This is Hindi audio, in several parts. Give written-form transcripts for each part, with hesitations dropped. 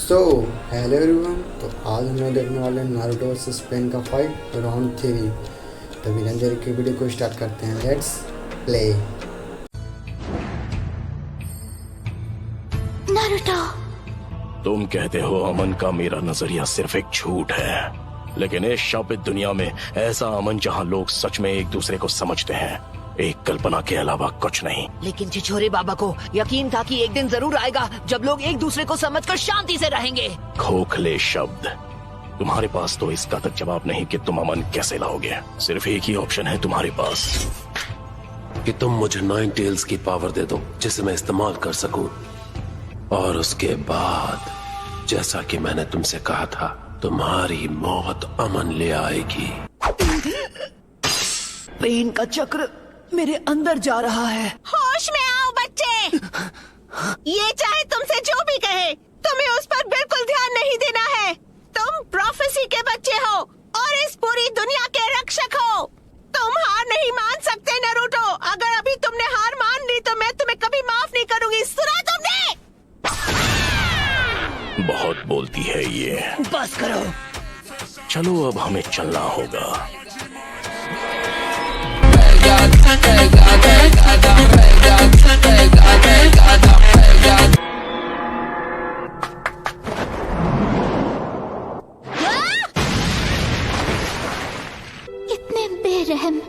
सो हेलो एवरीवन, तो आज हम लोग देखने वाले हैं नारुतो वर्सेस पेन का फाइट राउंड 3। तो बिना देरी के वीडियो को स्टार्ट करते हैं। Let's play. नारुतो, तुम कहते हो अमन का मेरा नजरिया सिर्फ एक झूठ है, लेकिन इस शापित दुनिया में ऐसा अमन जहां लोग सच में एक दूसरे को समझते हैं, एक कल्पना के अलावा कुछ नहीं। लेकिन छिछोरे बाबा को यकीन था कि एक दिन जरूर आएगा जब लोग एक दूसरे को समझकर शांति से रहेंगे। खोखले शब्द। तुम्हारे पास तो इसका तक जवाब नहीं कि तुम अमन कैसे लाओगे। सिर्फ एक ही ऑप्शन है तुम्हारे पास, कि तुम मुझे 9 टेल्स की पावर दे दो जिसे मैं इस्तेमाल कर सकूं, और उसके बाद जैसा कि मैंने तुमसे कहा था, तुम्हारी मौत अमन ले आएगी। पेन का चक्र मेरे अंदर जा रहा है। होश में आओ बच्चे। ये चाहे तुमसे जो भी कहे, तुम्हें उस पर बिल्कुल ध्यान नहीं देना है। तुम प्रोफेसी के बच्चे हो और इस पूरी दुनिया के रक्षक हो। तुम हार नहीं मान सकते नारुतो। अगर अभी तुमने हार मान ली तो मैं तुम्हें कभी माफ नहीं करूंगी। सुना तुमने? बहुत बोलती है ये। बस करो। चलो अब हमें चलना होगा। इतने बेरहम।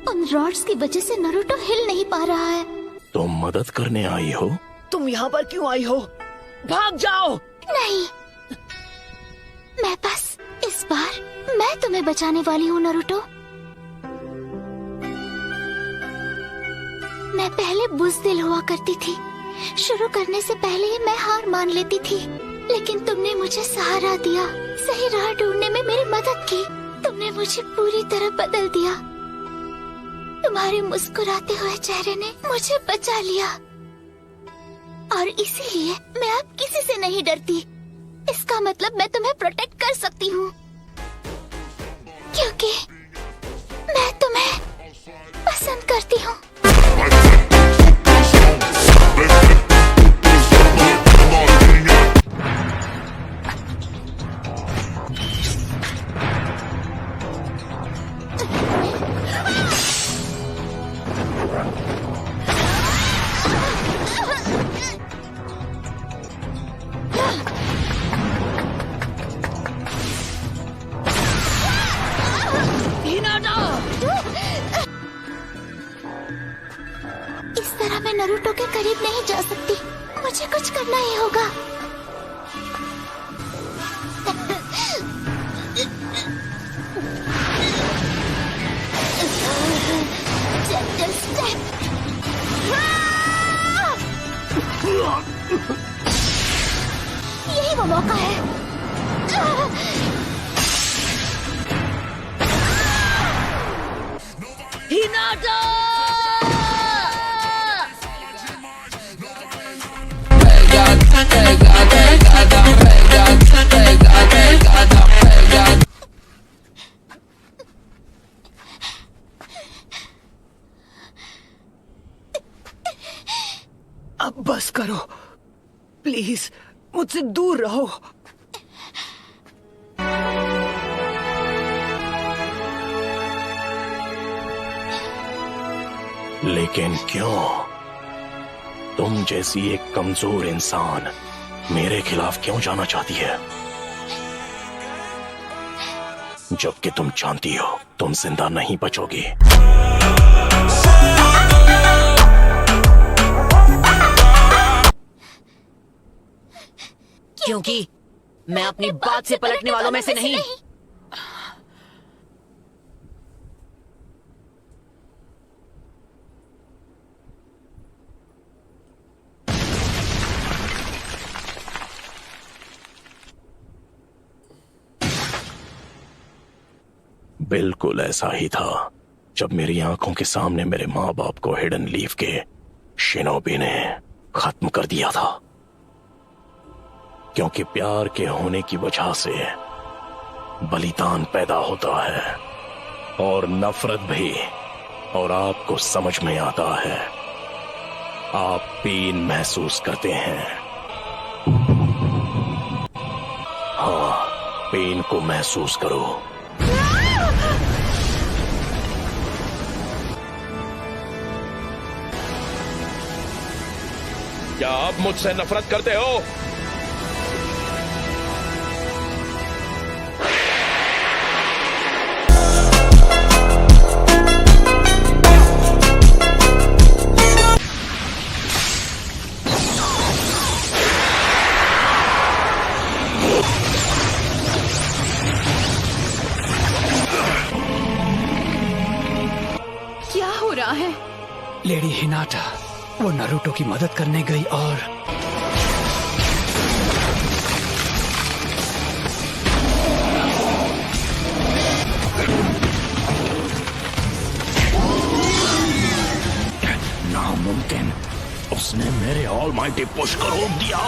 उन रॉड्स की वजह से नारुतो हिल नहीं पा रहा है। तुम मदद करने आई हो? तुम यहाँ पर क्यों आई हो? भाग जाओ। नहीं, मैं बस इस बार मैं तुम्हें बचाने वाली हूँ नारुतो। मैं पहले बुज़दिल हुआ करती थी। शुरू करने से पहले ही मैं हार मान लेती थी, लेकिन तुमने मुझे सहारा दिया, सही राह ढूंढने में मेरी मदद की। तुमने मुझे पूरी तरह बदल दिया। तुम्हारे मुस्कुराते हुए चेहरे ने मुझे बचा लिया, और इसीलिए मैं अब किसी से नहीं डरती। इसका मतलब मैं तुम्हें प्रोटेक्ट कर सकती हूँ, क्योंकि मैं तुम्हें पसंद करती हूँ। इस तरह मैं नारुतो के करीब नहीं जा सकती। मुझे कुछ करना ही होगा। Gentle step. यही वो मौका है। हिनाटा! अब बस करो प्लीज, मुझसे दूर रहो। लेकिन क्यों? तुम जैसी एक कमजोर इंसान मेरे खिलाफ क्यों जाना चाहती है, जबकि तुम जानती हो तुम जिंदा नहीं बचोगी। क्योंकि मैं अपनी बात से पलटने वालों में से नहीं। बिल्कुल ऐसा ही था जब मेरी आंखों के सामने मेरे माँ बाप को हिडन लीफ के शिनोबी ने खत्म कर दिया था। क्योंकि प्यार के होने की वजह से बलिदान पैदा होता है, और नफरत भी। और आपको समझ में आता है, आप पेन महसूस करते हैं। पेन को महसूस करो। क्या आप मुझसे नफरत करते हो? क्या हो रहा है? लेडी हिनाटा वो नारुतो की मदद करने गई और नामुमकिन, उसने मेरे ऑलमाइटी पुश को रोक दिया।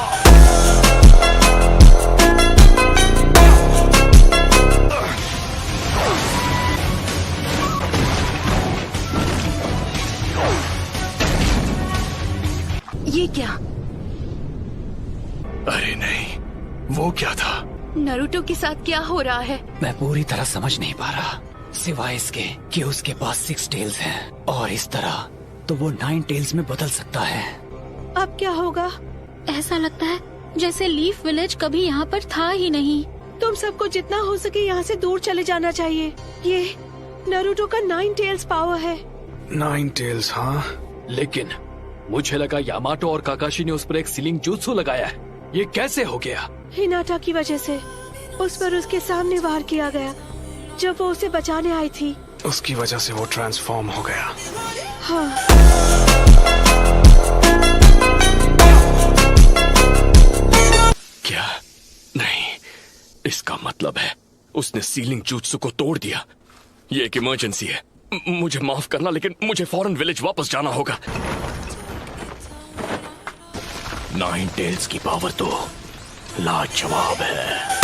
ये क्या? अरे नहीं, वो क्या था? नारुतो के साथ क्या हो रहा है? मैं पूरी तरह समझ नहीं पा रहा, सिवाय इसके कि उसके पास 6 टेल्स हैं और इस तरह तो वो 9 टेल्स में बदल सकता है। अब क्या होगा? ऐसा लगता है जैसे लीफ विलेज कभी यहाँ पर था ही नहीं। तुम सबको जितना हो सके यहाँ से दूर चले जाना चाहिए। ये नारुतो का 9 टेल्स पावर है। 9 टेल्स, हाँ, लेकिन मुझे लगा यामाटो और काकाशी ने उस पर एक सीलिंग जुत्सु लगाया है। ये कैसे हो गया? हिनाटा की वजह से उस पर उसके सामने वार किया गया जब वो उसे बचाने आई थी। उसकी वजह से वो ट्रांसफॉर्म हो गया। हाँ। क्या? नहीं, इसका मतलब है उसने सीलिंग जुत्सु को तोड़ दिया। ये एक इमरजेंसी है। मुझे माफ करना, लेकिन मुझे फौरन विलेज वापस जाना होगा। 9 टेल्स की पावर तो लाजवाब है।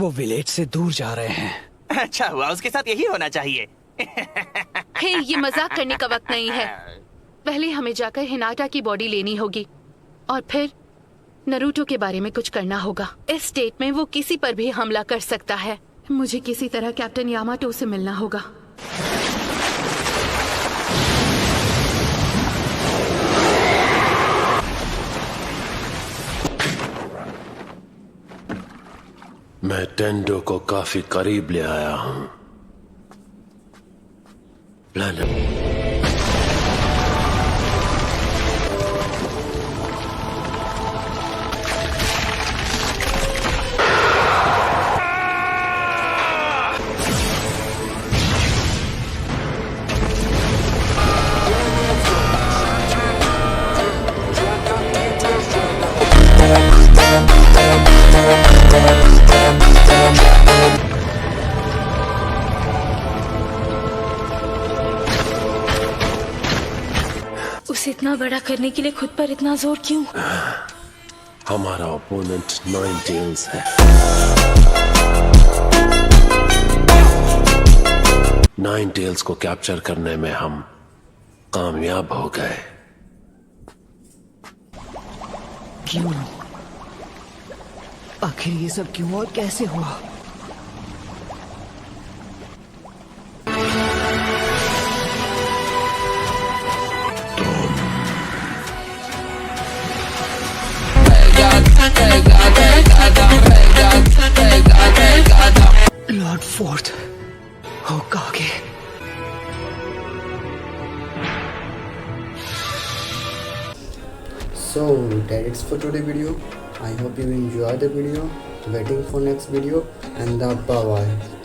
वो विलेज से दूर जा रहे हैं। अच्छा हुआ, उसके साथ यही होना चाहिए। हे, ये मजाक करने का वक्त नहीं है। पहले हमें जाकर हिनाटा की बॉडी लेनी होगी और फिर नारुतो के बारे में कुछ करना होगा। इस स्टेट में वो किसी पर भी हमला कर सकता है। मुझे किसी तरह कैप्टन यामाटो से मिलना होगा। मैं टेंडो को काफी करीब ले आया हूं। प्लानट उसे इतना बड़ा करने के लिए खुद पर इतना जोर क्यों? हमारा ओपोनेंट 9 टेल्स है। 9 टेल्स को कैप्चर करने में हम कामयाब हो गए। क्यों? आखिर ये सब क्यों और कैसे हुआ? Lord fourth होकागे। So that is for today video. I hope you enjoy the video. Waiting for next video and bye bye.